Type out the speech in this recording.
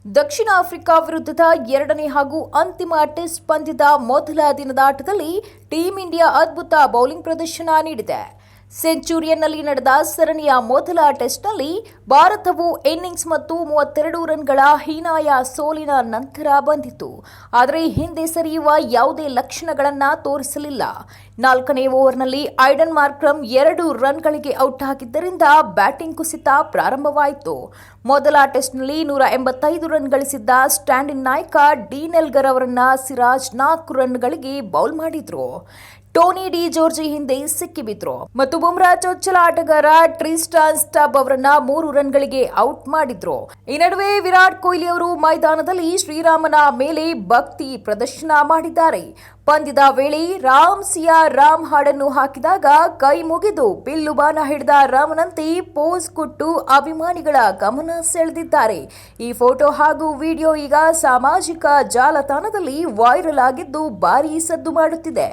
ದಕ್ಷಿಣ Africa ವಿರುದ್ಧದ ಎರಡನೇ ಹಾಗೂ ಅಂತಿಮ ಟೆಸ್ಟ್ ಪಂದ್ಯದ ಮೊದಲ ದಿನದ ಆಟದಲ್ಲಿ ಟೀಂ ಇಂಡಿಯಾ ಅದ್ಭುತ ಬೌಲಿಂಗ್ ಪ್ರದರ್ಶನ ನೀಡಿದೆ. ಸೆಂಚುರಿಯನ್ನಲ್ಲಿ ನಡೆದ ಸರಣಿಯ ಮೊದಲ ಟೆಸ್ಟ್ನಲ್ಲಿ ಭಾರತವು ಇನ್ನಿಂಗ್ಸ್ ಮತ್ತು 32 ರನ್ಗಳ ಹೀನಾಯ ಸೋಲಿನ ನಂತರ ಬಂದಿತು. ಆದರೆ ಹಿಂದೆ ಸರಿಯುವ ಯಾವುದೇ ಲಕ್ಷಣಗಳನ್ನು ತೋರಿಸಲಿಲ್ಲ. 4ನೇ ಓವರ್ನಲ್ಲಿ ಐಡನ್ ಮಾರ್ಕ್ರಮ್ 2 ರನ್ಗಳಿಗೆ ಔಟ್ ಆಗಿದ್ದರಿಂದ ಬ್ಯಾಟಿಂಗ್ ಕುಸಿತ ಪ್ರಾರಂಭವಾಯಿತು. ಮೊದಲ ಟೆಸ್ಟ್ನಲ್ಲಿ 185 ರನ್ ಗಳಿಸಿದ್ದ ಸ್ಟ್ಯಾಂಡಿನ್ ನಾಯಕ ಡೀನ್ ಎಲ್ಗರ್ ಅವರನ್ನ ಸಿರಾಜ್ 4 ರನ್ಗಳಿಗೆ ಬೌಲ್ ಮಾಡಿದ್ರು. ಟೋನಿ ಡಿ ಜೋರ್ಜಿ ಹಿಂದೆ ಸಿಕ್ಕಿಬಿದ್ರು ಮತ್ತು ಬುಮ್ರಾ ಚೊಚ್ಚಲ ಆಟಗಾರ ಟ್ರಿಸ್ಟಾನ್ ಸ್ಟಬ್ ಅವರನ್ನ 3 ರನ್ಗಳಿಗೆ ಔಟ್ ಮಾಡಿದ್ರು. ಈ ನಡುವೆ ವಿರಾಟ್ ಕೊಹ್ಲಿ ಅವರು ಮೈದಾನದಲ್ಲಿ ಶ್ರೀರಾಮನ ಮೇಲೆ ಭಕ್ತಿ ಪ್ರದರ್ಶನ ಮಾಡಿದ್ದಾರೆ. ಪಂದ್ಯದ ವೇಳೆ ರಾಮ್ ಸಿಯಾ ರಾಮ್ ಹಾಡನ್ನು ಹಾಕಿದಾಗ ಕೈ ಮುಗಿದು ಬಿಲ್ಲು ಬಾಣ ಹಿಡಿದ ರಾಮನಂತೆ ಪೋಸ್ ಕೊಟ್ಟು ಅಭಿಮಾನಿಗಳ ಗಮನ ಸೆಳೆದಿದ್ದಾರೆ. ಈ ಫೋಟೋ ಹಾಗೂ ವಿಡಿಯೋ ಈಗ ಸಾಮಾಜಿಕ ಜಾಲತಾಣದಲ್ಲಿ ವೈರಲ್ ಆಗಿದ್ದು ಭಾರೀ ಸದ್ದು ಮಾಡುತ್ತಿದೆ.